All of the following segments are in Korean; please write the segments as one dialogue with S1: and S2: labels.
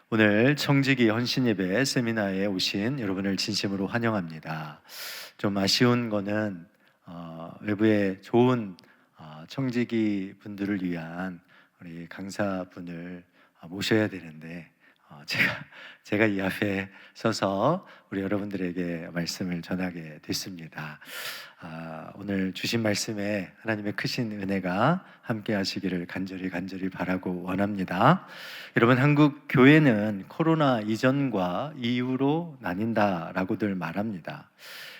S1: 오늘 청지기 헌신예배 세미나에 오신 여러분을 진심으로 환영합니다. 좀 아쉬운 거는 외부에 좋은 청지기 분들을 위한 우리 강사분을 모셔야 되는데 제가 이 앞에 서서 우리 여러분들에게 말씀을 전하게 됐습니다. 오늘 주신 말씀에 하나님의 크신 은혜가 함께 하시기를 간절히 바라고 원합니다. 여러분, 한국 교회는 코로나 이전과 이후로 나뉜다라고들 말합니다.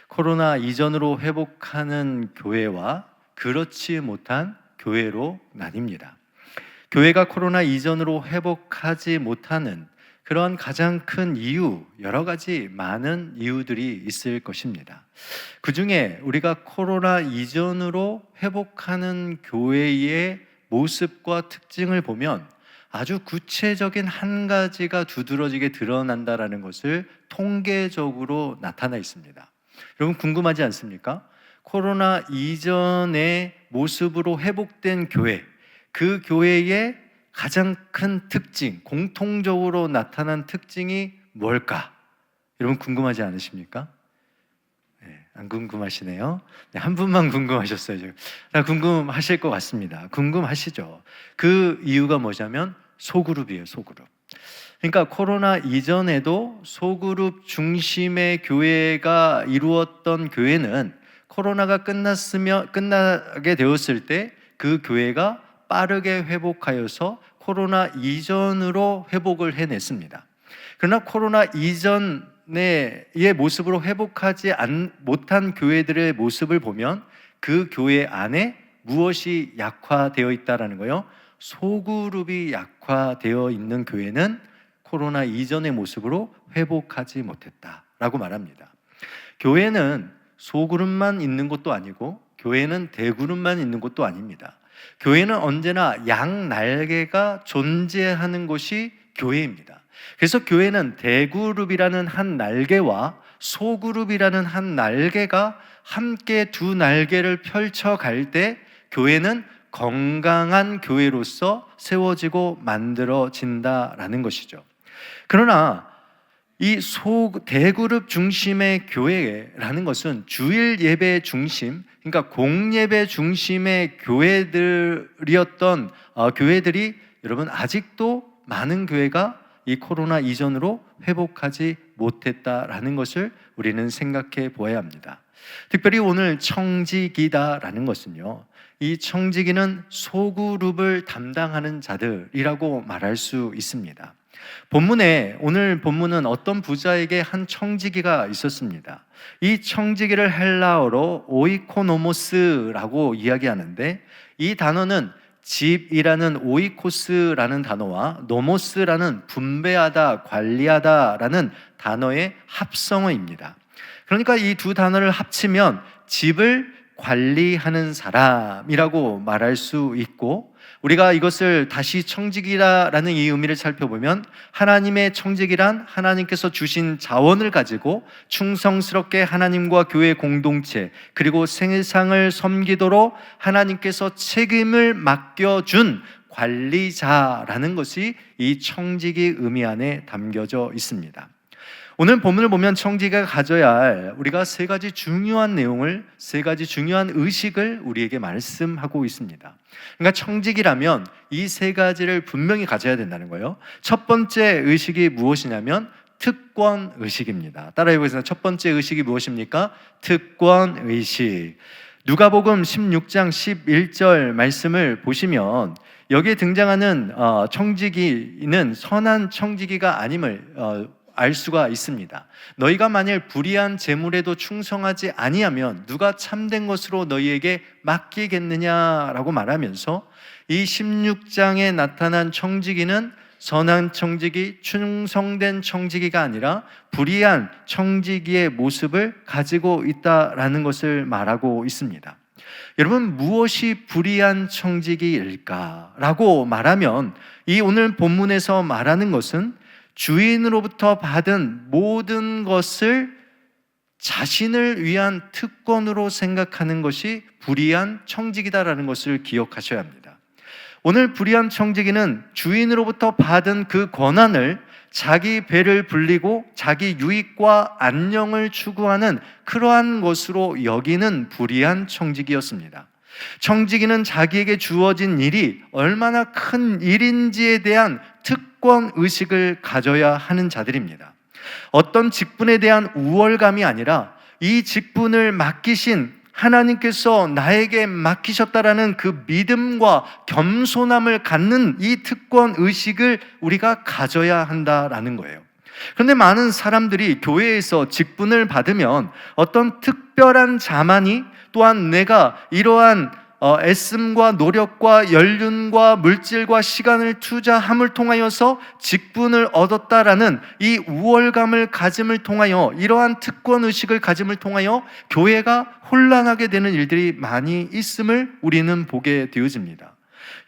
S1: 코로나 이전으로 회복하는 교회와 그렇지 못한 교회로 나뉩니다. 교회가 코로나 이전으로 회복하지 못하는 그런 가장 큰 이유, 여러 가지 많은 이유들이 있을 것입니다. 그 중에 우리가 코로나 이전으로 회복하는 교회의 모습과 특징을 보면 아주 구체적인 한 가지가 두드러지게 드러난다는 것을 통계적으로 나타나 있습니다. 여러분, 궁금하지 않습니까? 코로나 이전의 모습으로 회복된 교회, 그 교회의 가장 큰 특징, 공통적으로 나타난 특징이 뭘까? 여러분, 궁금하지 않으십니까? 안 궁금하시네요. 한 분만 궁금하셨어요. 다 궁금하실 것 같습니다. 궁금하시죠? 그 이유가 뭐냐면 소그룹이에요, 소그룹. 그러니까 코로나 이전에도 소그룹 중심의 교회가 이루었던 교회는 코로나가 끝나게 되었을 때 그 교회가 빠르게 회복하여서 코로나 이전으로 회복을 해냈습니다. 그러나 코로나 이전의 모습으로 회복하지 못한 교회들의 모습을 보면 그 교회 안에 무엇이 약화되어 있다는 거예요. 소그룹이 약화되어 있는 교회는 코로나 이전의 모습으로 회복하지 못했다라고 말합니다. 교회는 소그룹만 있는 것도 아니고 교회는 대그룹만 있는 것도 아닙니다. 교회는 언제나 양날개가 존재하는 곳이 교회입니다. 그래서 교회는 대그룹이라는 한 날개와 소그룹이라는 한 날개가 함께 두 날개를 펼쳐갈 때 교회는 건강한 교회로서 세워지고 만들어진다라는 것이죠. 그러나 이 대그룹 중심의 교회라는 것은 주일 예배 중심, 그러니까 공예배 중심의 교회들이었던 교회들이 여러분 아직도 많은 교회가 이 코로나 이전으로 회복하지 못했다라는 것을 우리는 생각해 보아야 합니다. 특별히 오늘 청지기다라는 것은요, 이 청지기는 소그룹을 담당하는 자들이라고 말할 수 있습니다. 오늘 본문은 어떤 부자에게 한 청지기가 있었습니다. 이 청지기를 헬라어로 오이코노모스라고 이야기하는데, 이 단어는 집이라는 오이코스라는 단어와 노모스라는 분배하다, 관리하다라는 단어의 합성어입니다. 그러니까 이 두 단어를 합치면 집을 관리하는 사람이라고 말할 수 있고, 우리가 이것을 다시 청지기라는 이 의미를 살펴보면 하나님의 청지기란 하나님께서 주신 자원을 가지고 충성스럽게 하나님과 교회 공동체 그리고 세상을 섬기도록 하나님께서 책임을 맡겨준 관리자라는 것이 이 청지기 의미 안에 담겨져 있습니다. 오늘 본문을 보면 청지기가 가져야 할 우리가 세 가지 중요한 의식을 우리에게 말씀하고 있습니다. 그러니까 청지기라면 이 세 가지를 분명히 가져야 된다는 거예요. 첫 번째 의식이 무엇이냐면 특권 의식입니다. 따라해 보겠습니다. 첫 번째 의식이 무엇입니까? 특권 의식. 누가복음 16장 11절 말씀을 보시면 여기에 등장하는 청지기는 선한 청지기가 아님을 알 수가 있습니다. 너희가 만일 불의한 재물에도 충성하지 아니하면 누가 참된 것으로 너희에게 맡기겠느냐라고 말하면서 이 16장에 나타난 청지기는 선한 청지기, 충성된 청지기가 아니라 불의한 청지기의 모습을 가지고 있다라는 것을 말하고 있습니다. 여러분, 무엇이 불의한 청지기일까라고 말하면 이 오늘 본문에서 말하는 것은 주인으로부터 받은 모든 것을 자신을 위한 특권으로 생각하는 것이 불의한 청지기다라는 것을 기억하셔야 합니다. 오늘 불의한 청지기는 주인으로부터 받은 그 권한을 자기 배를 불리고 자기 유익과 안녕을 추구하는 그러한 것으로 여기는 불의한 청지기였습니다. 청지기는 자기에게 주어진 일이 얼마나 큰 일인지에 대한 특권 의식을 가져야 하는 자들입니다. 어떤 직분에 대한 우월감이 아니라 이 직분을 맡기신 하나님께서 나에게 맡기셨다라는 그 믿음과 겸손함을 갖는 이 특권 의식을 우리가 가져야 한다라는 거예요. 그런데 많은 사람들이 교회에서 직분을 받으면 어떤 특별한 자만이 또한 내가 이러한 애씀과 노력과 연륜과 물질과 시간을 투자함을 통하여서 직분을 얻었다라는 이 우월감을 가짐을 통하여, 이러한 특권의식을 가짐을 통하여 교회가 혼란하게 되는 일들이 많이 있음을 우리는 보게 되어집니다.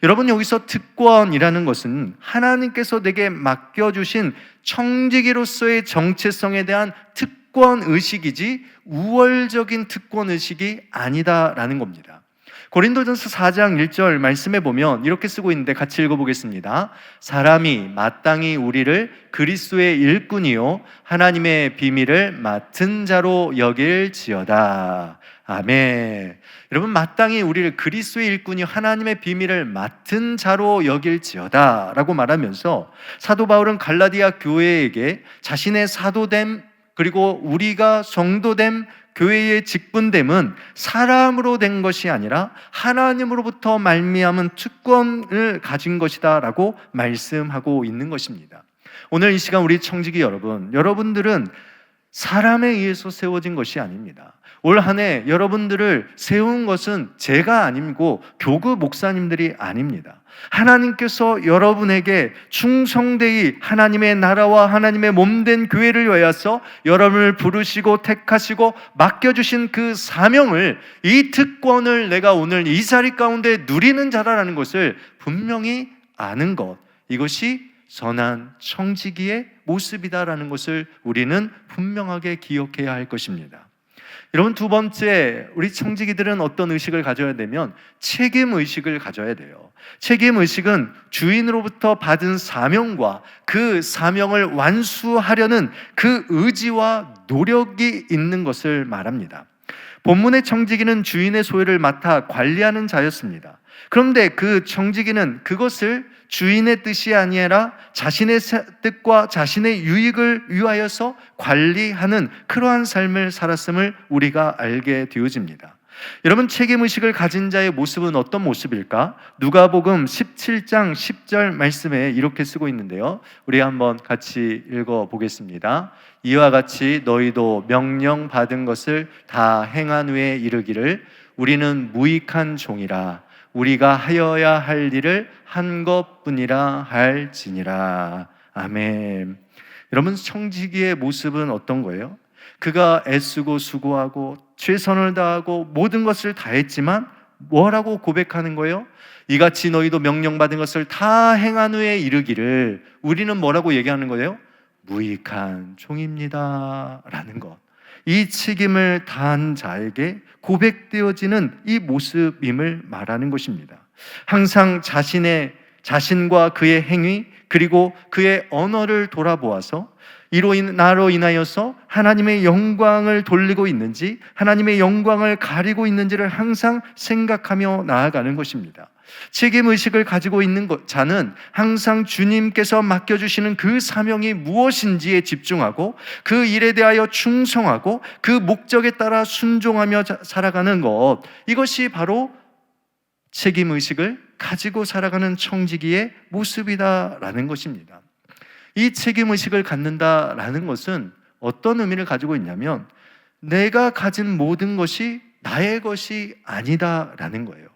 S1: 여러분, 여기서 특권이라는 것은 하나님께서 내게 맡겨주신 청지기로서의 정체성에 대한 특권의식이지 우월적인 특권의식이 아니다라는 겁니다. 고린도전서 4장 1절 말씀에 보면 이렇게 쓰고 있는데 같이 읽어보겠습니다. 사람이 마땅히 우리를 그리스도의 일꾼이요 하나님의 비밀을 맡은 자로 여길지어다. 아멘. 여러분, 마땅히 우리를 그리스도의 일꾼이요 하나님의 비밀을 맡은 자로 여길지어다 라고 말하면서 사도 바울은 갈라디아 교회에게 자신의 사도됨, 그리고 우리가 성도됨, 교회의 직분됨은 사람으로 된 것이 아니라 하나님으로부터 말미암은 특권을 가진 것이다 라고 말씀하고 있는 것입니다. 오늘 이 시간 우리 청지기 여러분, 여러분들은 사람에 의해서 세워진 것이 아닙니다. 올 한 해 여러분들을 세운 것은 제가 아니고 교구 목사님들이 아닙니다. 하나님께서 여러분에게 충성되이 하나님의 나라와 하나님의 몸된 교회를 위하여서 여러분을 부르시고 택하시고 맡겨주신 그 사명을, 이 특권을 내가 오늘 이 자리 가운데 누리는 자라는 것을 분명히 아는 것, 이것이 선한 청지기의 모습이다라는 것을 우리는 분명하게 기억해야 할 것입니다. 여러분, 두 번째, 우리 청지기들은 어떤 의식을 가져야 되면 책임의식을 가져야 돼요. 책임의식은 주인으로부터 받은 사명과 그 사명을 완수하려는 그 의지와 노력이 있는 것을 말합니다. 본문의 청지기는 주인의 소유를 맡아 관리하는 자였습니다. 그런데 그 청지기는 그것을 주인의 뜻이 아니라 자신의 뜻과 자신의 유익을 위하여서 관리하는 그러한 삶을 살았음을 우리가 알게 되어집니다. 여러분, 책임의식을 가진 자의 모습은 어떤 모습일까? 누가복음 17장 10절 말씀에 이렇게 쓰고 있는데요, 우리 한번 같이 읽어보겠습니다. 이와 같이 너희도 명령받은 것을 다 행한 후에 이르기를 우리는 무익한 종이라 우리가 하여야 할 일을 한 것뿐이라 할지니라. 아멘. 여러분, 청지기의 모습은 어떤 거예요? 그가 애쓰고 수고하고 최선을 다하고 모든 것을 다했지만 뭐라고 고백하는 거예요? 이같이 너희도 명령받은 것을 다 행한 후에 이르기를 우리는 뭐라고 얘기하는 거예요? 무익한 종입니다 라는 것. 이 책임을 다한 자에게 고백되어지는 이 모습임을 말하는 것입니다. 항상 자신과 그의 행위 그리고 그의 언어를 돌아보아서 나로 인하여서 하나님의 영광을 돌리고 있는지, 하나님의 영광을 가리고 있는지를 항상 생각하며 나아가는 것입니다. 책임의식을 가지고 있는 자는 항상 주님께서 맡겨주시는 그 사명이 무엇인지에 집중하고 그 일에 대하여 충성하고 그 목적에 따라 순종하며 살아가는 것, 이것이 바로 책임의식을 가지고 살아가는 청지기의 모습이다라는 것입니다. 이 책임의식을 갖는다라는 것은 어떤 의미를 가지고 있냐면 내가 가진 모든 것이 나의 것이 아니다라는 거예요.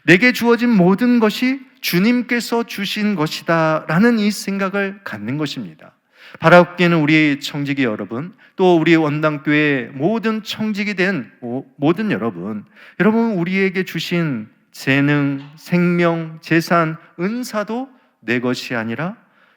S1: 내게 주어진 모든 것이 주님께서 주신 것이다 라는 이 생각을 갖는 것입니다. 바라옵기는 우리 청지기 여러분, 또 우리 원당교회 모든 청지기 된 모든 여러분, 우리에게 주신 재능, 생명, 재산, 은사도 내 것이 아니라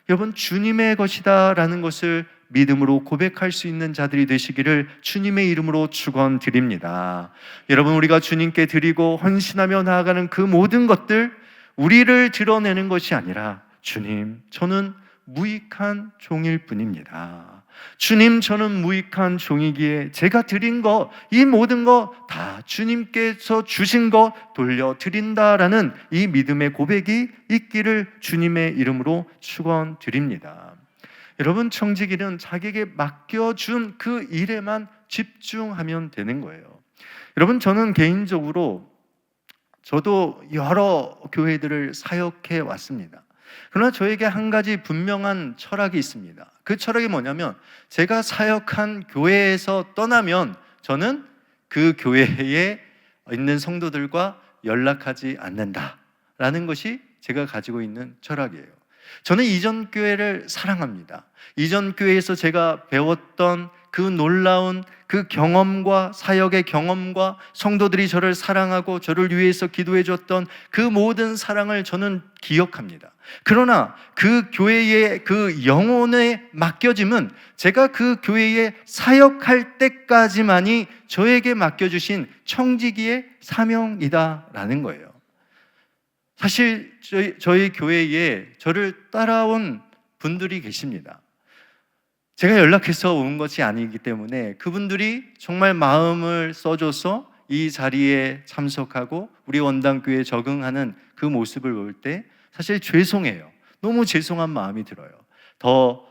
S1: 여러분 주님의 것이다 라는 것을 믿음으로 고백할 수 있는 자들이 되시기를 주님의 이름으로 축원드립니다. 여러분, 우리가 주님께 드리고 헌신하며 나아가는 그 모든 것들, 우리를 드러내는 것이 아니라 주님, 저는 무익한 종일 뿐입니다. 주님, 저는 무익한 종이기에 제가 드린 거, 이 모든 거 다 주님께서 주신 거 돌려드린다라는 이 믿음의 고백이 있기를 주님의 이름으로 축원드립니다. 여러분, 청지기는 자기에게 맡겨준 그 일에만 집중하면 되는 거예요. 여러분, 저는 개인적으로 저도 여러 교회들을 사역해 왔습니다. 그러나 저에게 한 가지 분명한 철학이 있습니다. 그 철학이 뭐냐면, 제가 사역한 교회에서 떠나면 저는 그 교회에 있는 성도들과 연락하지 않는다라는 것이 제가 가지고 있는 철학이에요. 저는 이전 교회를 사랑합니다. 이전 교회에서 제가 배웠던 그 놀라운 그 경험과 사역의 경험과 성도들이 저를 사랑하고 저를 위해서 기도해 줬던 그 모든 사랑을 저는 기억합니다. 그러나 그 교회의 그 영혼에 맡겨짐은 제가 그 교회에 사역할 때까지만이 저에게 맡겨주신 청지기의 사명이다라는 거예요. 사실 저희 교회에 저를 따라온 분들이 계십니다. 제가 연락해서 온 것이 아니기 때문에 그분들이 정말 마음을 써줘서 이 자리에 참석하고 우리 원당교회에 적응하는 그 모습을 볼 때 사실 죄송해요. 너무 죄송한 마음이 들어요. 더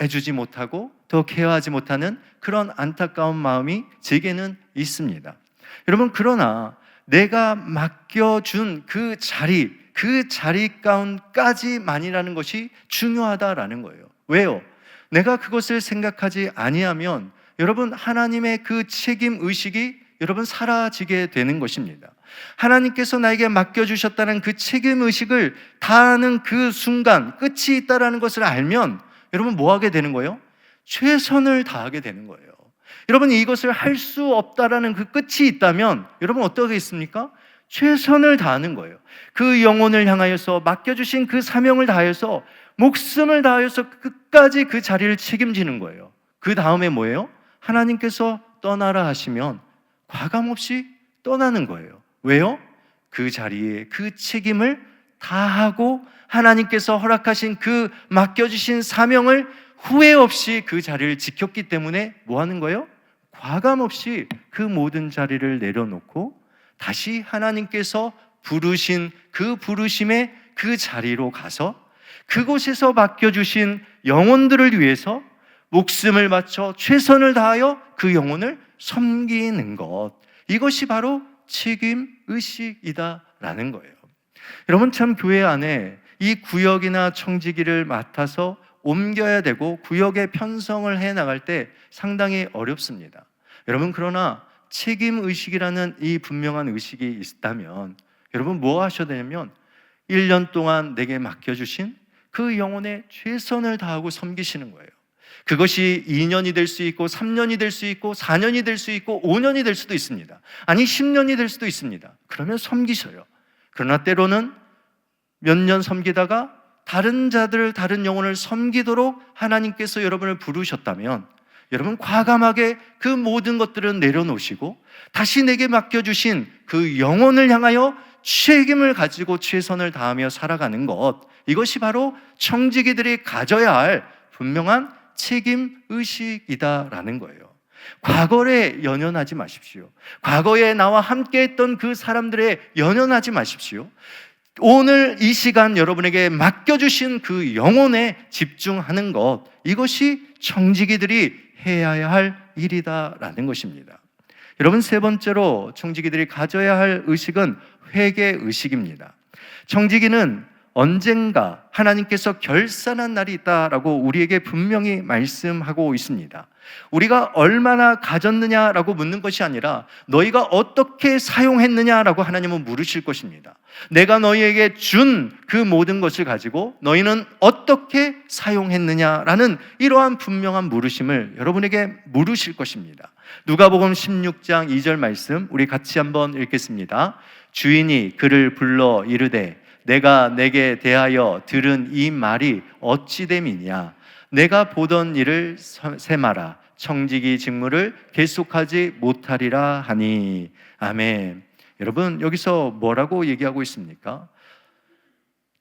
S1: 해주지 못하고 더 케어하지 못하는 그런 안타까운 마음이 제게는 있습니다. 여러분, 그러나 내가 맡겨준 그 자리 가운까지만이라는 것이 중요하다라는 거예요. 왜요? 내가 그것을 생각하지 아니하면 여러분, 하나님의 그 책임 의식이 여러분 사라지게 되는 것입니다. 하나님께서 나에게 맡겨주셨다는 그 책임 의식을 다하는 그 순간 끝이 있다라는 것을 알면 여러분 뭐 하게 되는 거예요? 최선을 다하게 되는 거예요. 여러분, 이것을 할 수 없다라는 그 끝이 있다면 여러분 어떻게 있습니까? 최선을 다하는 거예요. 그 영혼을 향하여서 맡겨주신 그 사명을 다하여서 목숨을 다하여서 끝까지 그 자리를 책임지는 거예요. 그 다음에 뭐예요? 하나님께서 떠나라 하시면 과감없이 떠나는 거예요. 왜요? 그 자리에 그 책임을 다하고 하나님께서 허락하신 그 맡겨주신 사명을 후회 없이 그 자리를 지켰기 때문에 뭐 하는 거예요? 과감없이 그 모든 자리를 내려놓고 다시 하나님께서 부르신 그 부르심의 그 자리로 가서 그곳에서 맡겨주신 영혼들을 위해서 목숨을 바쳐 최선을 다하여 그 영혼을 섬기는 것, 이것이 바로 책임의식이다라는 거예요. 여러분, 참 교회 안에 이 구역이나 청지기를 맡아서 옮겨야 되고 구역에 편성을 해나갈 때 상당히 어렵습니다. 여러분, 그러나 책임의식이라는 이 분명한 의식이 있다면 여러분 뭐 하셔야 되냐면 1년 동안 내게 맡겨주신 그 영혼에 최선을 다하고 섬기시는 거예요. 그것이 2년이 될 수 있고 3년이 될 수 있고 4년이 될 수 있고 5년이 될 수도 있습니다. 아니 10년이 될 수도 있습니다. 그러면 섬기셔요. 그러나 때로는 몇 년 섬기다가 다른 자들, 다른 영혼을 섬기도록 하나님께서 여러분을 부르셨다면 여러분 과감하게 그 모든 것들은 내려놓으시고 다시 내게 맡겨주신 그 영혼을 향하여 책임을 가지고 최선을 다하며 살아가는 것, 이것이 바로 청지기들이 가져야 할 분명한 책임의식이다라는 거예요. 과거에 연연하지 마십시오. 과거에 나와 함께했던 그 사람들에 연연하지 마십시오. 오늘 이 시간 여러분에게 맡겨주신 그 영혼에 집중하는 것, 이것이 청지기들이 해야 할 일이다라는 것입니다. 여러분, 세 번째로 청지기들이 가져야 할 의식은 회개의식입니다. 청지기는 언젠가 하나님께서 결산한 날이 있다라고 우리에게 분명히 말씀하고 있습니다. 우리가 얼마나 가졌느냐라고 묻는 것이 아니라 너희가 어떻게 사용했느냐라고 하나님은 물으실 것입니다. 내가 너희에게 준 그 모든 것을 가지고 너희는 어떻게 사용했느냐라는 이러한 분명한 물으심을 여러분에게 물으실 것입니다. 누가복음 16장 2절 말씀 우리 같이 한번 읽겠습니다. 주인이 그를 불러 이르되 내가 내게 대하여 들은 이 말이 어찌 됨이냐? 내가 보던 일을 세마라. 청지기 직무를 계속하지 못하리라 하니. 아멘. 여러분, 여기서 뭐라고 얘기하고 있습니까?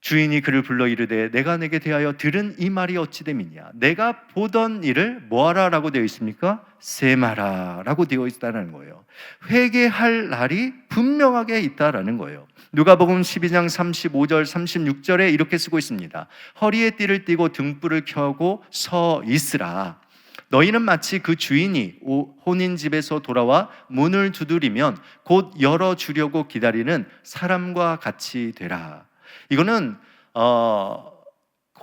S1: 주인이 그를 불러 이르되 내가 내게 대하여 들은 이 말이 어찌 됨이냐? 내가 보던 일을 뭐하라 라고 되어 있습니까? 세마라 라고 되어 있다는 거예요. 회개할 날이 분명하게 있다라는 거예요. 누가복음 12장 35절 36절에 이렇게 쓰고 있습니다. 허리에 띠를 띠고 등불을 켜고 서 있으라. 너희는 마치 그 주인이 혼인집에서 돌아와 문을 두드리면 곧 열어주려고 기다리는 사람과 같이 되라. 이거는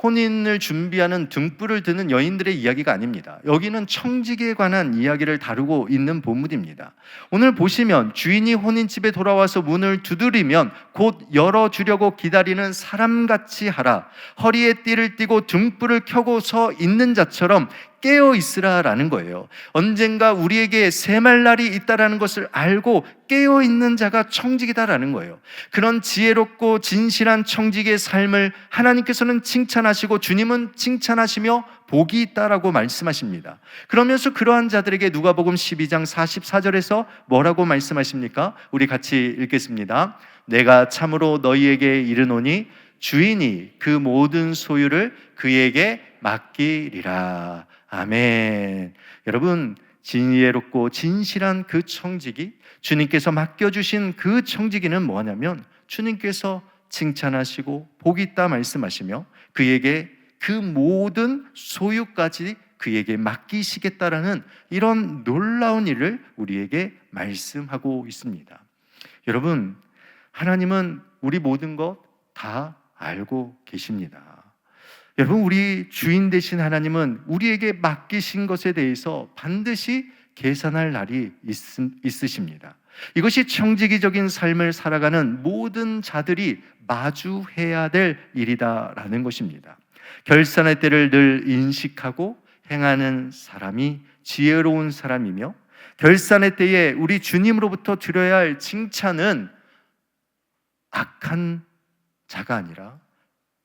S1: 혼인을 준비하는 등불을 드는 여인들의 이야기가 아닙니다. 여기는 청지기에 관한 이야기를 다루고 있는 본문입니다. 오늘 보시면 주인이 혼인집에 돌아와서 문을 두드리면 곧 열어주려고 기다리는 사람같이 하라. 허리에 띠를 띠고 등불을 켜고 서 있는 자처럼 깨어 있으라라는 거예요. 언젠가 우리에게 샘할 날이 있다라는 것을 알고 깨어 있는 자가 청지기다라는 거예요. 그런 지혜롭고 진실한 청지기의 삶을 하나님께서는 칭찬하시고 주님은 칭찬하시며 복이 있다라고 말씀하십니다. 그러면서 그러한 자들에게 누가복음 12장 44절에서 뭐라고 말씀하십니까? 우리 같이 읽겠습니다. 내가 참으로 너희에게 이르노니 주인이 그 모든 소유를 그에게 맡기리라. 아멘. 여러분, 지혜롭고 진실한 그 청지기, 주님께서 맡겨주신 그 청지기는 뭐냐면 주님께서 칭찬하시고 복이 있다 말씀하시며 그에게 그 모든 소유까지 그에게 맡기시겠다라는 이런 놀라운 일을 우리에게 말씀하고 있습니다. 여러분, 하나님은 우리 모든 것 다 알고 계십니다. 여러분, 우리 주인 되신 하나님은 우리에게 맡기신 것에 대해서 반드시 계산할 날이 있으십니다. 이것이 청지기적인 삶을 살아가는 모든 자들이 마주해야 될 일이다라는 것입니다. 결산의 때를 늘 인식하고 행하는 사람이 지혜로운 사람이며, 결산의 때에 우리 주님으로부터 드려야 할 칭찬은 악한 자가 아니라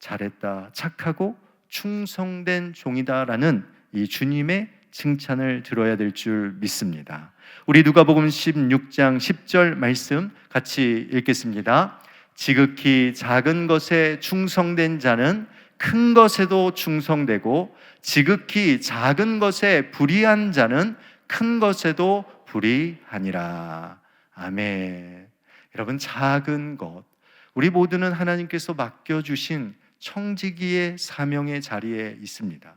S1: 잘했다, 착하고 충성된 종이다라는 이 주님의 칭찬을 들어야 될 줄 믿습니다. 우리 누가복음 16장 10절 말씀 같이 읽겠습니다. 지극히 작은 것에 충성된 자는 큰 것에도 충성되고 지극히 작은 것에 불의한 자는 큰 것에도 불의하니라. 아멘. 여러분, 작은 것, 우리 모두는 하나님께서 맡겨주신 청지기의 사명의 자리에 있습니다.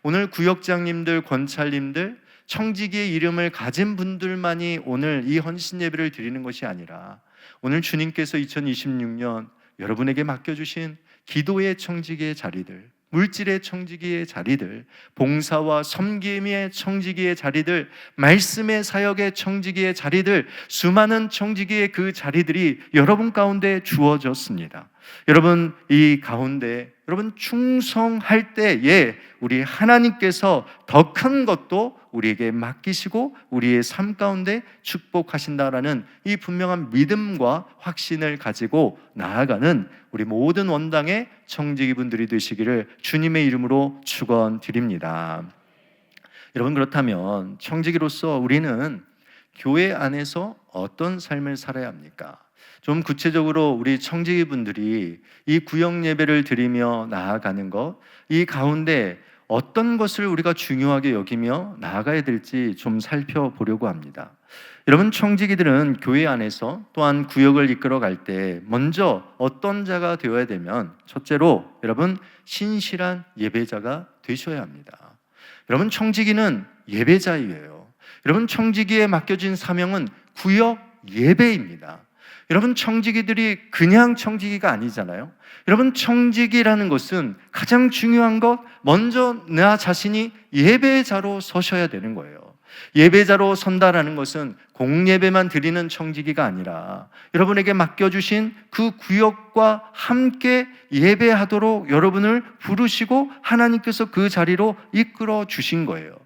S1: 오늘 구역장님들, 권찰님들, 청지기의 이름을 가진 분들만이 오늘 이 헌신 예배를 드리는 것이 아니라 오늘 주님께서 2026년 여러분에게 맡겨주신 기도의 청지기의 자리들, 물질의 청지기의 자리들, 봉사와 섬김의 청지기의 자리들, 말씀의 사역의 청지기의 자리들, 수많은 청지기의 그 자리들이 여러분 가운데 주어졌습니다. 여러분, 이 가운데 여러분 충성할 때에 우리 하나님께서 더 큰 것도 우리에게 맡기시고 우리의 삶 가운데 축복하신다라는 이 분명한 믿음과 확신을 가지고 나아가는 우리 모든 원당의 청지기분들이 되시기를 주님의 이름으로 축원드립니다. 여러분, 그렇다면 청지기로서 우리는 교회 안에서 어떤 삶을 살아야 합니까? 좀 구체적으로 우리 청지기분들이 이 구역 예배를 드리며 나아가는 것, 이 가운데 어떤 것을 우리가 중요하게 여기며 나아가야 될지 좀 살펴보려고 합니다. 여러분, 청지기들은 교회 안에서 또한 구역을 이끌어갈 때 먼저 어떤 자가 되어야 되면, 첫째로 여러분 신실한 예배자가 되셔야 합니다. 여러분, 청지기는 예배자이에요. 여러분, 청지기에 맡겨진 사명은 구역 예배입니다. 여러분, 청지기들이 그냥 청지기가 아니잖아요. 여러분, 청지기라는 것은 가장 중요한 것, 먼저 나 자신이 예배자로 서셔야 되는 거예요. 예배자로 선다라는 것은 공예배만 드리는 청지기가 아니라 여러분에게 맡겨주신 그 구역과 함께 예배하도록 여러분을 부르시고 하나님께서 그 자리로 이끌어 주신 거예요.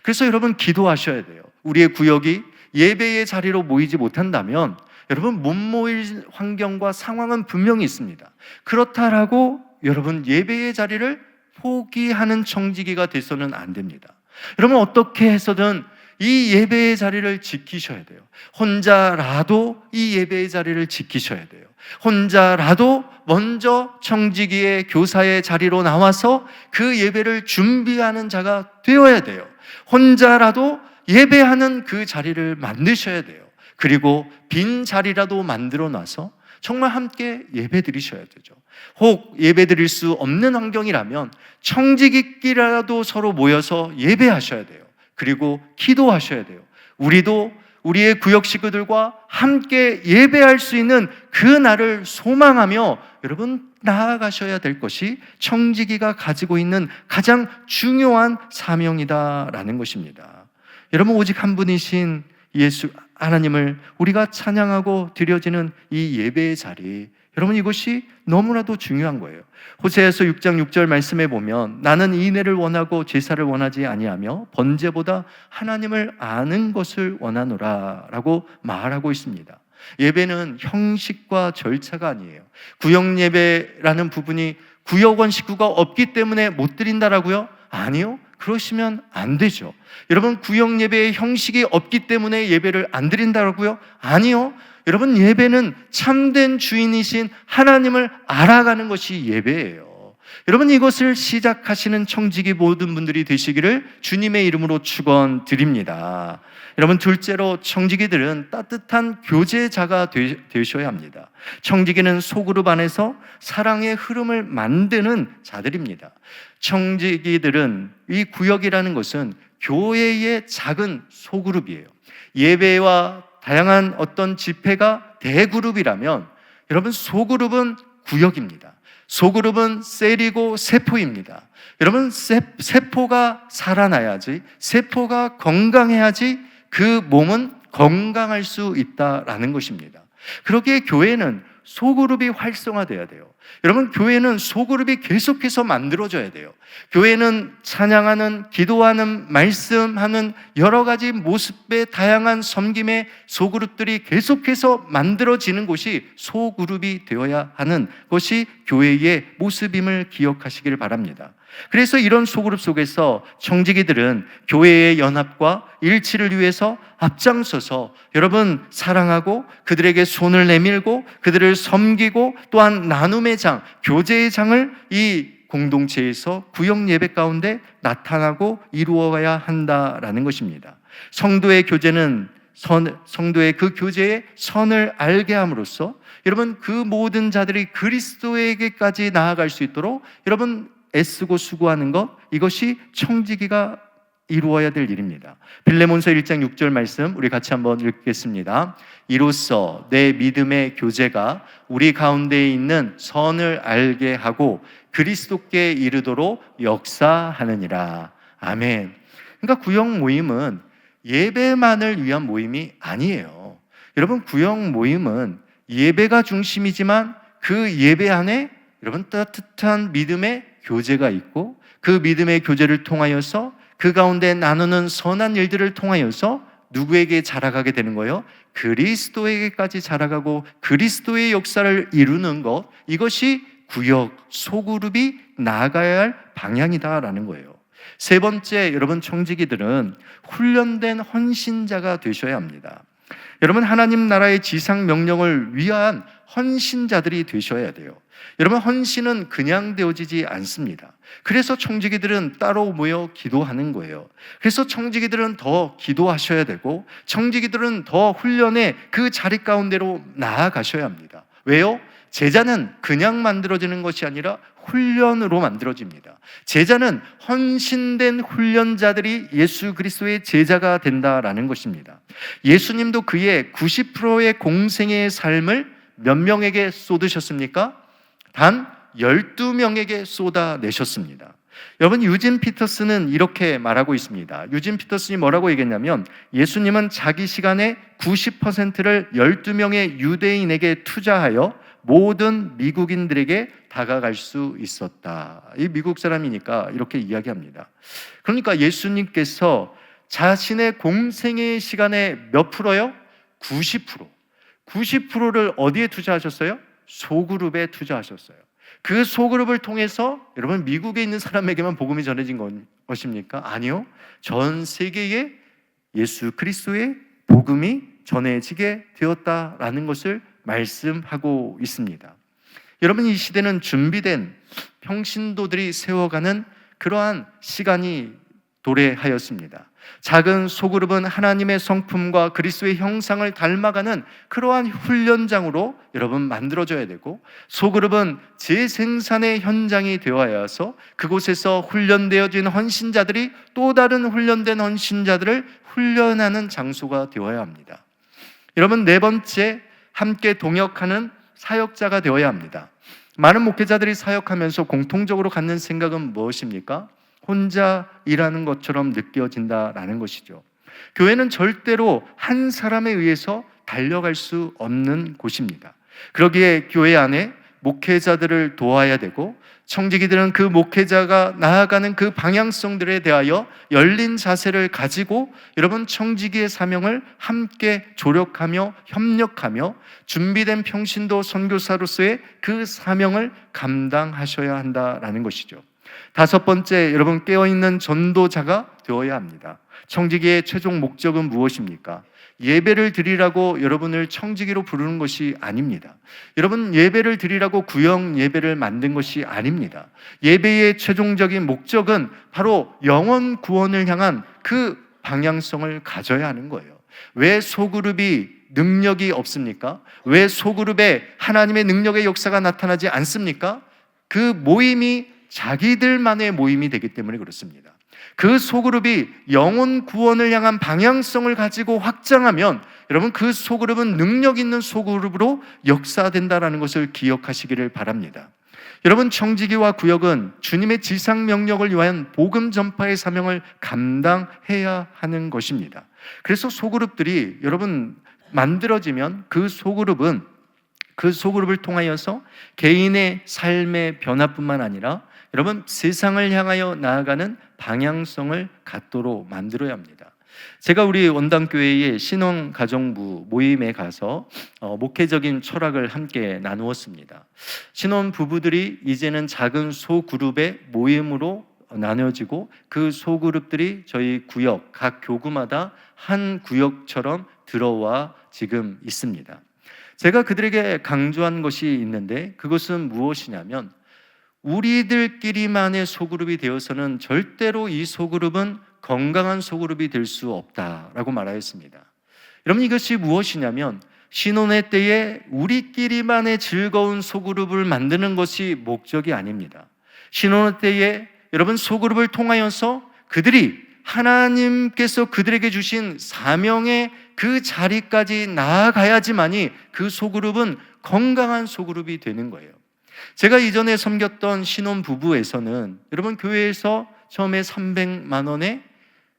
S1: 그래서 여러분, 기도하셔야 돼요. 우리의 구역이 예배의 자리로 모이지 못한다면 여러분, 못 모일 환경과 상황은 분명히 있습니다. 그렇다라고 여러분 예배의 자리를 포기하는 청지기가 돼서는 안 됩니다. 여러분, 어떻게 해서든 이 예배의 자리를 지키셔야 돼요. 혼자라도 이 예배의 자리를 지키셔야 돼요. 혼자라도 먼저 청지기의 교사의 자리로 나와서 그 예배를 준비하는 자가 되어야 돼요. 혼자라도 예배하는 그 자리를 만드셔야 돼요. 그리고 빈 자리라도 만들어 놔서 정말 함께 예배 드리셔야 되죠. 혹 예배 드릴 수 없는 환경이라면 청지기끼리라도 서로 모여서 예배하셔야 돼요. 그리고 기도하셔야 돼요. 우리도 우리의 구역 식구들과 함께 예배할 수 있는 그 날을 소망하며 여러분 나아가셔야 될 것이 청지기가 가지고 있는 가장 중요한 사명이다라는 것입니다. 여러분, 오직 한 분이신 예수 하나님을 우리가 찬양하고 드려지는 이 예배의 자리, 여러분 이것이 너무나도 중요한 거예요. 호세아서 6장 6절 말씀에 보면 나는 인애를 원하고 제사를 원하지 아니하며 번제보다 하나님을 아는 것을 원하노라 라고 말하고 있습니다. 예배는 형식과 절차가 아니에요. 구역 예배라는 부분이 구역원 식구가 없기 때문에 못 드린다라고요? 아니요. 그러시면 안 되죠. 여러분, 구역 예배의 형식이 없기 때문에 예배를 안 드린다고요? 아니요. 여러분, 예배는 참된 주인이신 하나님을 알아가는 것이 예배예요. 여러분, 이것을 시작하시는 청지기 모든 분들이 되시기를 주님의 이름으로 축원드립니다. 여러분, 둘째로 청지기들은 따뜻한 교제자가 되셔야 합니다. 청지기는 소그룹 안에서 사랑의 흐름을 만드는 자들입니다. 청지기들은 이 구역이라는 것은 교회의 작은 소그룹이에요. 예배와 다양한 어떤 집회가 대그룹이라면 여러분, 소그룹은 구역입니다. 소그룹은 셀이고 세포입니다. 여러분, 세포가 살아나야지, 세포가 건강해야지 그 몸은 건강할 수 있다라는 것입니다. 그렇게 교회는 소그룹이 활성화돼야 돼요. 여러분, 교회는 소그룹이 계속해서 만들어져야 돼요. 교회는 찬양하는, 기도하는, 말씀하는 여러 가지 모습의 다양한 섬김의 소그룹들이 계속해서 만들어지는 곳이 소그룹이 되어야 하는 것이 교회의 모습임을 기억하시길 바랍니다. 그래서 이런 소그룹 속에서 청지기들은 교회의 연합과 일치를 위해서 앞장서서 여러분 사랑하고 그들에게 손을 내밀고 그들을 섬기고 또한 나눔의 장, 교제의 장을 이 공동체에서 구역 예배 가운데 나타나고 이루어야 한다라는 것입니다. 성도의 교제는 성도의 그 교제의 선을 알게 함으로써 여러분 그 모든 자들이 그리스도에게까지 나아갈 수 있도록 여러분 애쓰고 수고하는 것, 이것이 청지기가 이루어야 될 일입니다. 빌레몬서 1장 6절 말씀 우리 같이 한번 읽겠습니다. 이로써 내 믿음의 교제가 우리 가운데 있는 선을 알게 하고 그리스도께 이르도록 역사하느니라. 아멘. 그러니까 구역 모임은 예배만을 위한 모임이 아니에요. 여러분, 구역 모임은 예배가 중심이지만 그 예배 안에 여러분 따뜻한 믿음의 교제가 있고 그 믿음의 교제를 통하여서 그 가운데 나누는 선한 일들을 통하여서 누구에게 자라가게 되는 거예요? 그리스도에게까지 자라가고 그리스도의 역사를 이루는 것, 이것이 구역, 소그룹이 나아가야 할 방향이다라는 거예요. 세 번째, 여러분 청지기들은 훈련된 헌신자가 되셔야 합니다. 여러분, 하나님 나라의 지상 명령을 위한 헌신자들이 되셔야 돼요. 여러분, 헌신은 그냥 되어지지 않습니다. 그래서 청지기들은 따로 모여 기도하는 거예요. 그래서 청지기들은 더 기도하셔야 되고 청지기들은 더 훈련의 그 자리 가운데로 나아가셔야 합니다. 왜요? 제자는 그냥 만들어지는 것이 아니라 훈련으로 만들어집니다. 제자는 헌신된 훈련자들이 예수 그리스도의 제자가 된다라는 것입니다. 예수님도 그의 90%의 공생의 삶을 몇 명에게 쏟으셨습니까? 단 12명에게 쏟아내셨습니다. 여러분, 유진 피터슨은 이렇게 말하고 있습니다. 유진 피터슨이 뭐라고 얘기했냐면 예수님은 자기 시간의 90%를 12명의 유대인에게 투자하여 모든 미국인들에게 다가갈 수 있었다. 이 미국 사람이니까 이렇게 이야기합니다. 그러니까 예수님께서 자신의 공생의 시간의 몇 프로요? 90%. 90%를 어디에 투자하셨어요? 소그룹에 투자하셨어요. 그 소그룹을 통해서 여러분 미국에 있는 사람에게만 복음이 전해진 것입니까? 아니요. 전 세계에 예수 그리스도의 복음이 전해지게 되었다라는 것을 말씀하고 있습니다. 여러분, 이 시대는 준비된 평신도들이 세워가는 그러한 시간이 도래하였습니다. 작은 소그룹은 하나님의 성품과 그리스도의 형상을 닮아가는 그러한 훈련장으로 여러분 만들어져야 되고, 소그룹은 재생산의 현장이 되어야 해서 그곳에서 훈련되어진 헌신자들이 또 다른 훈련된 헌신자들을 훈련하는 장소가 되어야 합니다. 여러분, 네 번째, 함께 동역하는 사역자가 되어야 합니다. 많은 목회자들이 사역하면서 공통적으로 갖는 생각은 무엇입니까? 혼자 일하는 것처럼 느껴진다라는 것이죠. 교회는 절대로 한 사람에 의해서 달려갈 수 없는 곳입니다. 그러기에 교회 안에 목회자들을 도와야 되고, 청지기들은 그 목회자가 나아가는 그 방향성들에 대하여 열린 자세를 가지고 여러분 청지기의 사명을 함께 조력하며 협력하며 준비된 평신도 선교사로서의 그 사명을 감당하셔야 한다라는 것이죠. 다섯 번째, 여러분 깨어있는 전도자가 되어야 합니다. 청지기의 최종 목적은 무엇입니까? 예배를 드리라고 여러분을 청지기로 부르는 것이 아닙니다. 여러분, 예배를 드리라고 구역 예배를 만든 것이 아닙니다. 예배의 최종적인 목적은 바로 영혼 구원을 향한 그 방향성을 가져야 하는 거예요. 왜 소그룹이 능력이 없습니까? 왜 소그룹에 하나님의 능력의 역사가 나타나지 않습니까? 그 모임이 자기들만의 모임이 되기 때문에 그렇습니다. 그 소그룹이 영혼 구원을 향한 방향성을 가지고 확장하면 여러분 그 소그룹은 능력 있는 소그룹으로 역사된다는 것을 기억하시기를 바랍니다. 여러분, 청지기와 구역은 주님의 지상 명령을 위한 복음 전파의 사명을 감당해야 하는 것입니다. 그래서 소그룹들이 여러분 만들어지면 그 소그룹을 통하여서 개인의 삶의 변화뿐만 아니라 여러분 세상을 향하여 나아가는 방향성을 갖도록 만들어야 합니다. 제가 우리 원당교회의 신혼가정부 모임에 가서 목회적인 철학을 함께 나누었습니다. 신혼부부들이 이제는 작은 소그룹의 모임으로 나눠지고 그 소그룹들이 저희 구역, 각 교구마다 한 구역처럼 들어와 지금 있습니다. 제가 그들에게 강조한 것이 있는데 그것은 무엇이냐면, 우리들끼리만의 소그룹이 되어서는 절대로 이 소그룹은 건강한 소그룹이 될 수 없다라고 말하였습니다. 여러분, 이것이 무엇이냐면 신혼의 때에 우리끼리만의 즐거운 소그룹을 만드는 것이 목적이 아닙니다. 신혼의 때에 여러분 소그룹을 통하여서 그들이 하나님께서 그들에게 주신 사명의 그 자리까지 나아가야지만이 그 소그룹은 건강한 소그룹이 되는 거예요. 제가 이전에 섬겼던 신혼부부에서는 여러분 교회에서 처음에 300만 원에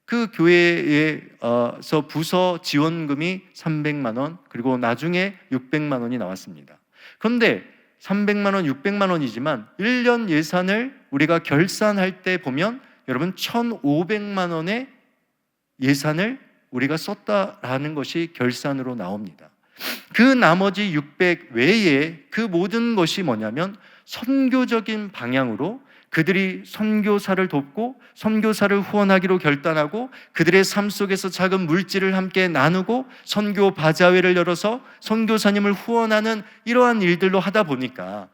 S1: 그 교회에서 부서 지원금이 300만 원, 그리고 나중에 600만 원이 나왔습니다. 그런데 300만 원, 600만 원이지만 1년 예산을 우리가 결산할 때 보면 여러분 1,500만 원의 예산을 우리가 썼다라는 것이 결산으로 나옵니다. 그 나머지 600 외에 그 모든 것이 뭐냐면 선교적인 방향으로 그들이 선교사를 돕고 선교사를 후원하기로 결단하고 그들의 삶 속에서 작은 물질을 함께 나누고 선교 바자회를 열어서 선교사님을 후원하는 이러한 일들로 하다 보니까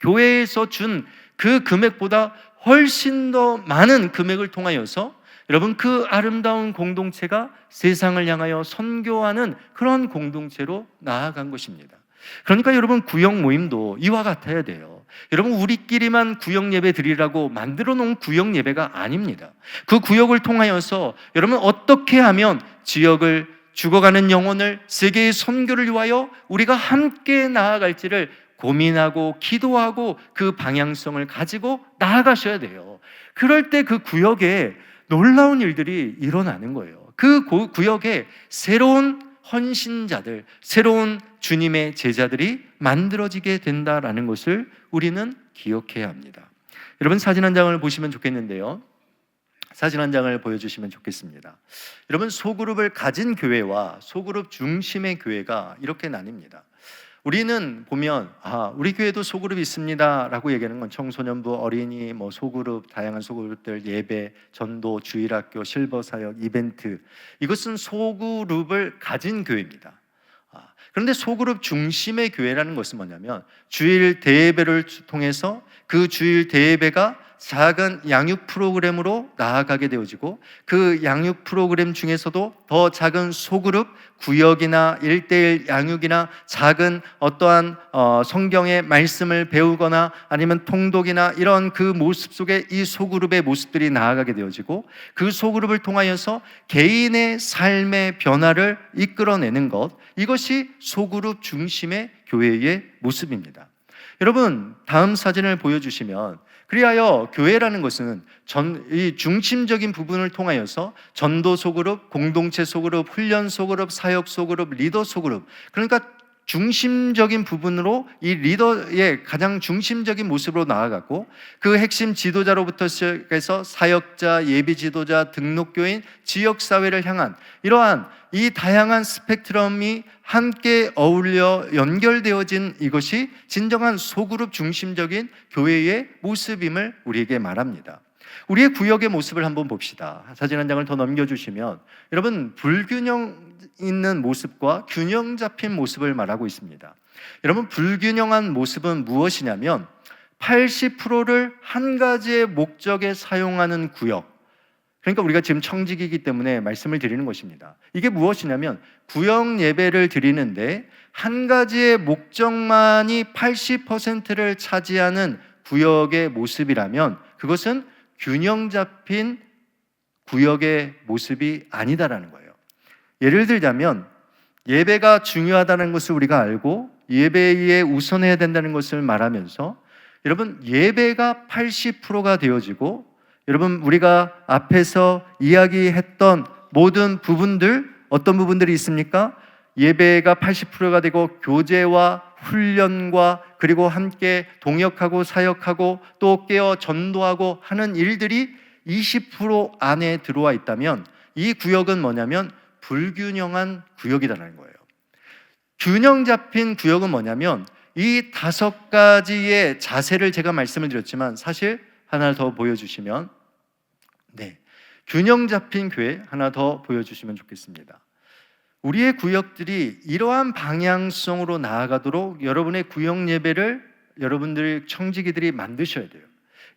S1: 교회에서 준 그 금액보다 훨씬 더 많은 금액을 통하여서 여러분 그 아름다운 공동체가 세상을 향하여 선교하는 그런 공동체로 나아간 것입니다. 그러니까 여러분 구역 모임도 이와 같아야 돼요. 여러분 우리끼리만 구역 예배 드리라고 만들어 놓은 구역 예배가 아닙니다. 그 구역을 통하여서 여러분 어떻게 하면 지역을 죽어가는 영혼을 세계의 선교를 위하여 우리가 함께 나아갈지를 고민하고 기도하고 그 방향성을 가지고 나아가셔야 돼요. 그럴 때 그 구역에 놀라운 일들이 일어나는 거예요. 그 구역에 새로운 헌신자들, 새로운 주님의 제자들이 만들어지게 된다라는 것을 우리는 기억해야 합니다. 여러분 사진 한 장을 보시면 좋겠는데요. 사진 한 장을 보여주시면 좋겠습니다. 여러분 소그룹을 가진 교회와 소그룹 중심의 교회가 이렇게 나뉩니다. 우리는 보면 우리 교회도 소그룹이 있습니다라고 얘기하는 건 청소년부, 어린이, 소그룹, 다양한 소그룹들, 예배, 전도, 주일학교, 실버사역, 이벤트, 이것은 소그룹을 가진 교회입니다. 그런데 소그룹 중심의 교회라는 것은 뭐냐면 주일 대예배를 통해서 그 주일 대예배가 작은 양육 프로그램으로 나아가게 되어지고, 그 양육 프로그램 중에서도 더 작은 소그룹, 구역이나 1:1 양육이나 작은 어떠한 성경의 말씀을 배우거나 아니면 통독이나 이런 그 모습 속에 이 소그룹의 모습들이 나아가게 되어지고, 그 소그룹을 통하여서 개인의 삶의 변화를 이끌어내는 것, 이것이 소그룹 중심의 교회의 모습입니다. 여러분, 다음 사진을 보여주시면, 그리하여 교회라는 것은 이 중심적인 부분을 통하여서 전도 소그룹, 공동체 소그룹, 훈련 소그룹, 사역 소그룹, 리더 소그룹, 그러니까 중심적인 부분으로 이 리더의 가장 중심적인 모습으로 나아가고, 그 핵심 지도자로부터 시작해서 사역자, 예비 지도자, 등록교인, 지역사회를 향한 이러한 이 다양한 스펙트럼이 함께 어울려 연결되어진 이것이 진정한 소그룹 중심적인 교회의 모습임을 우리에게 말합니다. 우리의 구역의 모습을 한번 봅시다. 사진 한 장을 더 넘겨주시면, 여러분, 불균형 있는 모습과 균형 잡힌 모습을 말하고 있습니다. 여러분, 불균형한 모습은 무엇이냐면 80%를 한 가지의 목적에 사용하는 구역, 그러니까 우리가 지금 청직이기 때문에 말씀을 드리는 것입니다. 이게 무엇이냐면 구역 예배를 드리는데 한 가지의 목적만이 80%를 차지하는 구역의 모습이라면 그것은 균형 잡힌 구역의 모습이 아니다라는 거예요. 예를 들자면 예배가 중요하다는 것을 우리가 알고 예배에 우선해야 된다는 것을 말하면서, 여러분, 예배가 80%가 되어지고, 여러분, 우리가 앞에서 이야기했던 모든 부분들, 어떤 부분들이 있습니까? 예배가 80%가 되고 교제와 훈련과 그리고 함께 동역하고 사역하고 또 깨어 전도하고 하는 일들이 20% 안에 들어와 있다면 이 구역은 뭐냐면 불균형한 구역이라는 거예요. 균형 잡힌 구역은 뭐냐면 이 5가지의 자세를 제가 말씀을 드렸지만, 사실 하나 더 보여주시면, 균형 잡힌 교회 하나 더 보여주시면 좋겠습니다. 우리의 구역들이 이러한 방향성으로 나아가도록 여러분의 구역 예배를 여러분들 청지기들이 만드셔야 돼요.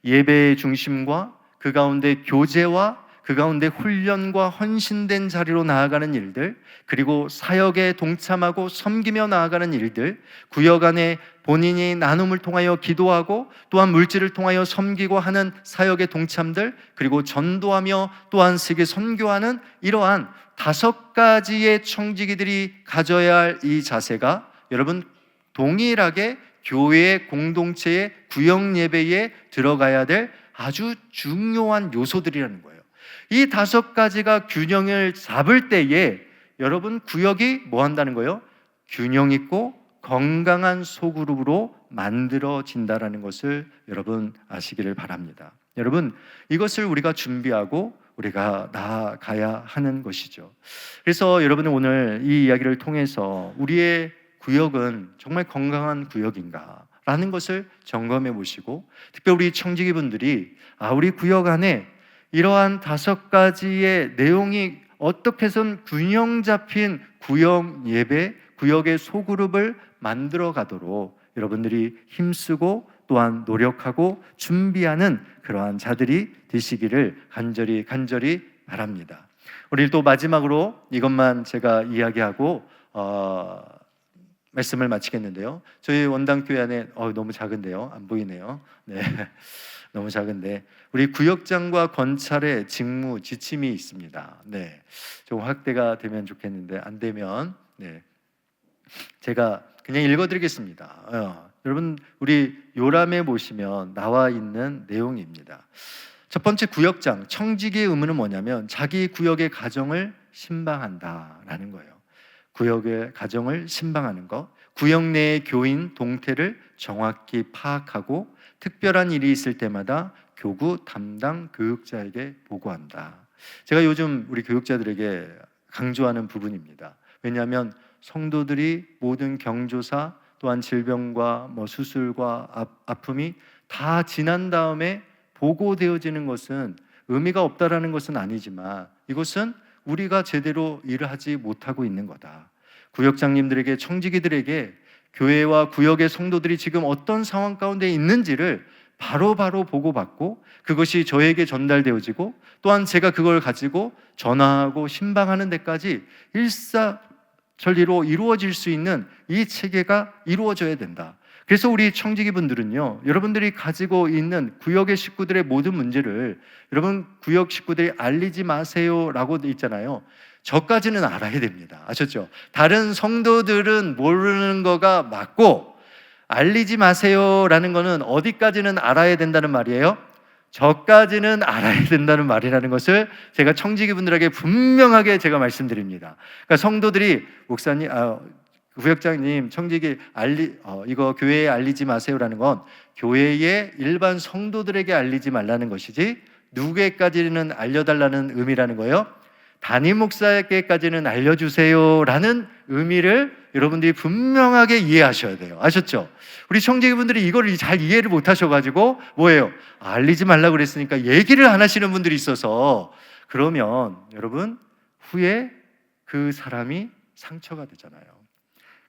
S1: 예배의 중심과 그 가운데 교제와 그 가운데 훈련과 헌신된 자리로 나아가는 일들, 그리고 사역에 동참하고 섬기며 나아가는 일들, 구역 안에 본인이 나눔을 통하여 기도하고 또한 물질을 통하여 섬기고 하는 사역의 동참들, 그리고 전도하며 또한 세계 선교하는 이러한 5가지의 청지기들이 가져야 할 이 자세가 여러분 동일하게 교회의 공동체의 구역 예배에 들어가야 될 아주 중요한 요소들이라는 거예요. 이 5가지가 균형을 잡을 때에 여러분 구역이 뭐 한다는 거예요? 균형 있고 건강한 소그룹으로 만들어진다는 것을 여러분 아시기를 바랍니다. 여러분, 이것을 우리가 준비하고 우리가 나아가야 하는 것이죠. 그래서 여러분은 오늘 이 이야기를 통해서 우리의 구역은 정말 건강한 구역인가 라는 것을 점검해 보시고, 특별히 우리 청지기 분들이 우리 구역 안에 이러한 5가지의 내용이 어떻게 해서든 균형 잡힌 구역 예배, 구역의 소그룹을 만들어 가도록 여러분들이 힘쓰고 또한 노력하고 준비하는 그러한 자들이 되시기를 간절히 바랍니다. 우리 또 마지막으로 이것만 제가 이야기하고 말씀을 마치겠는데요. 저희 원당교회 안에 너무 작은데요, 안 보이네요. 네, 너무 작은데 우리 구역장과 권찰의 직무 지침이 있습니다. 네, 좀 확대가 되면 좋겠는데 안 되면 제가 그냥 읽어드리겠습니다. 여러분, 우리 요람에 보시면 나와 있는 내용입니다. 첫 번째, 구역장 청지기의 의무는 뭐냐면 자기 구역의 가정을 신방한다라는 거예요. 구역의 가정을 신방하는 것, 구역 내의 교인 동태를 정확히 파악하고 특별한 일이 있을 때마다 교구 담당 교육자에게 보고한다. 제가 요즘 우리 교육자들에게 강조하는 부분입니다. 왜냐하면 성도들이 모든 경조사 또한 질병과 수술과 아픔이 다 지난 다음에 보고되어지는 것은 의미가 없다라는 것은 아니지만 이것은 우리가 제대로 일을 하지 못하고 있는 거다. 구역장님들에게, 청지기들에게 교회와 구역의 성도들이 지금 어떤 상황 가운데 있는지를 바로바로 보고받고 그것이 저에게 전달되어지고 또한 제가 그걸 가지고 전화하고 신방하는 데까지 일사천리로 이루어질 수 있는 이 체계가 이루어져야 된다. 그래서 우리 청지기분들은요, 여러분들이 가지고 있는 구역의 식구들의 모든 문제를 여러분 구역 식구들이 알리지 마세요 라고 돼 있잖아요. 저까지는 알아야 됩니다. 아셨죠? 다른 성도들은 모르는 거가 맞고 알리지 마세요 라는 거는 어디까지는 알아야 된다는 말이에요? 저까지는 알아야 된다는 말이라는 것을 제가 청지기분들에게 분명하게 제가 말씀드립니다. 그러니까 성도들이 목사님, 구역장님, 청지기 이거 교회에 알리지 마세요라는 건 교회의 일반 성도들에게 알리지 말라는 것이지 누구에게까지는 알려달라는 의미라는 거예요. 담임 목사에게까지는 알려주세요라는 의미를 여러분들이 분명하게 이해하셔야 돼요. 아셨죠? 우리 청지기분들이 이걸 잘 이해를 못하셔가지고 뭐예요? 알리지 말라고 그랬으니까 얘기를 안 하시는 분들이 있어서 그러면 여러분 후에 그 사람이 상처가 되잖아요.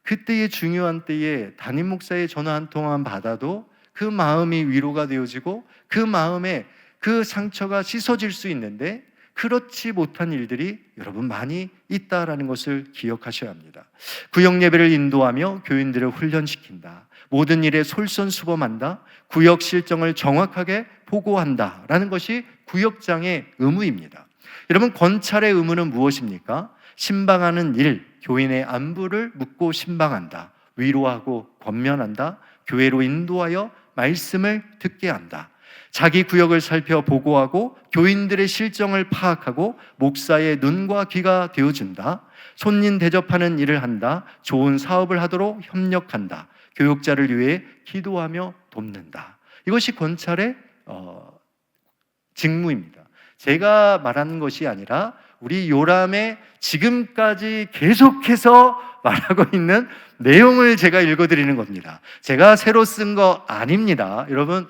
S1: 그때의 중요한 때에 담임 목사의 전화 한 통만 받아도 그 마음이 위로가 되어지고 그 마음에 그 상처가 씻어질 수 있는데 그렇지 못한 일들이 여러분 많이 있다라는 것을 기억하셔야 합니다. 구역 예배를 인도하며 교인들을 훈련시킨다. 모든 일에 솔선수범한다. 구역 실정을 정확하게 보고한다라는 것이 구역장의 의무입니다. 여러분 권찰의 의무는 무엇입니까? 신방하는 일, 교인의 안부를 묻고 신방한다. 위로하고 권면한다. 교회로 인도하여 말씀을 듣게 한다. 자기 구역을 살펴 보고하고 교인들의 실정을 파악하고 목사의 눈과 귀가 되어준다. 손님 대접하는 일을 한다. 좋은 사업을 하도록 협력한다. 교육자를 위해 기도하며 돕는다. 이것이 권찰의 직무입니다. 제가 말하는 것이 아니라 우리 요람에 지금까지 계속해서 말하고 있는 내용을 제가 읽어드리는 겁니다. 제가 새로 쓴 거 아닙니다. 여러분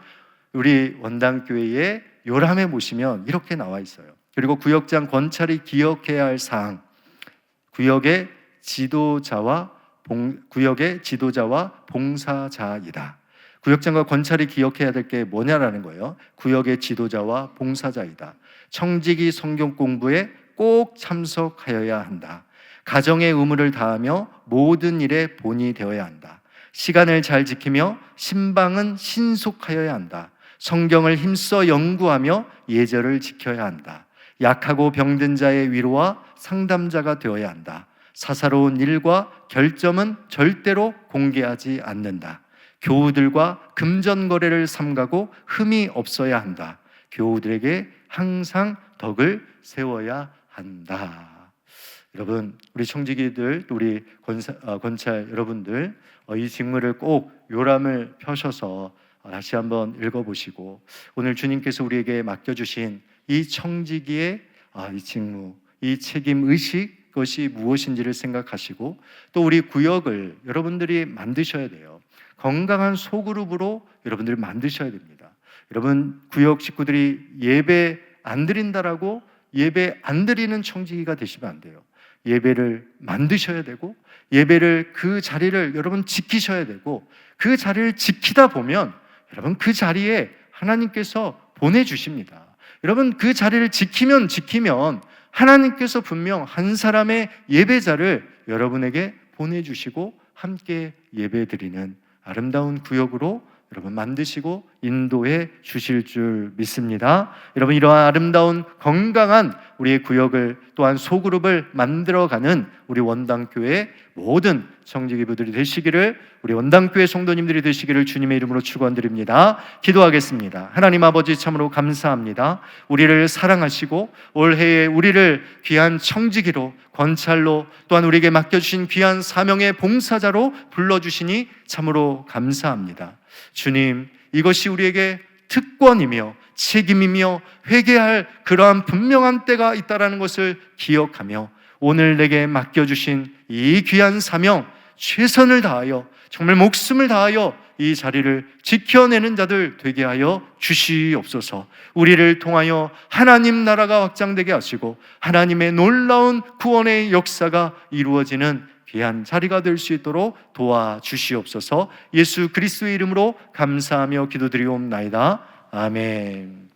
S1: 우리 원당교회의 요람에 보시면 이렇게 나와 있어요. 그리고 구역장 권찰이 기억해야 할 사항, 구역의 지도자와 봉사자이다. 구역장과 권찰이 기억해야 될 게 뭐냐라는 거예요. 구역의 지도자와 봉사자이다. 청지기 성경 공부에 꼭 참석하여야 한다. 가정의 의무를 다하며 모든 일에 본이 되어야 한다. 시간을 잘 지키며 신방은 신속하여야 한다. 성경을 힘써 연구하며 예절을 지켜야 한다. 약하고 병든 자의 위로와 상담자가 되어야 한다. 사사로운 일과 결점은 절대로 공개하지 않는다. 교우들과 금전거래를 삼가고 흠이 없어야 한다. 교우들에게 항상 덕을 세워야 한다. 여러분, 우리 청지기들, 우리 권찰 여러분들, 이 직무를 꼭 요람을 펴셔서 다시 한번 읽어보시고 오늘 주님께서 우리에게 맡겨주신 이 청지기의 이 직무, 이 책임의식 그것이 무엇인지를 생각하시고 또 우리 구역을 여러분들이 만드셔야 돼요. 건강한 소그룹으로 여러분들이 만드셔야 됩니다. 여러분 구역 식구들이 예배 안 드린다라고 예배 안 드리는 청지기가 되시면 안 돼요. 예배를 만드셔야 되고 예배를 그 자리를 여러분 지키셔야 되고 그 자리를 지키다 보면 여러분 그 자리에 하나님께서 보내주십니다. 여러분 그 자리를 지키면 하나님께서 분명 한 사람의 예배자를 여러분에게 보내주시고 함께 예배드리는 아름다운 구역으로 여러분 만드시고 인도해 주실 줄 믿습니다. 여러분 이러한 아름다운 건강한 우리의 구역을 또한 소그룹을 만들어가는 우리 원당교회 모든 청지기부들이 되시기를 우리 원당교회 성도님들이 되시기를 주님의 이름으로 축원드립니다. 기도하겠습니다. 하나님 아버지 참으로 감사합니다. 우리를 사랑하시고 올해에 우리를 귀한 청지기로 권찰로 또한 우리에게 맡겨주신 귀한 사명의 봉사자로 불러주시니 참으로 감사합니다. 주님 이것이 우리에게 특권이며 책임이며 회개할 그러한 분명한 때가 있다는 것을 기억하며 오늘 내게 맡겨주신 이 귀한 사명 최선을 다하여 정말 목숨을 다하여 이 자리를 지켜내는 자들 되게 하여 주시옵소서. 우리를 통하여 하나님 나라가 확장되게 하시고 하나님의 놀라운 구원의 역사가 이루어지는 귀한 자리가 될 수 있도록 도와주시옵소서. 예수 그리스도의 이름으로 감사하며 기도드리옵나이다. 아멘.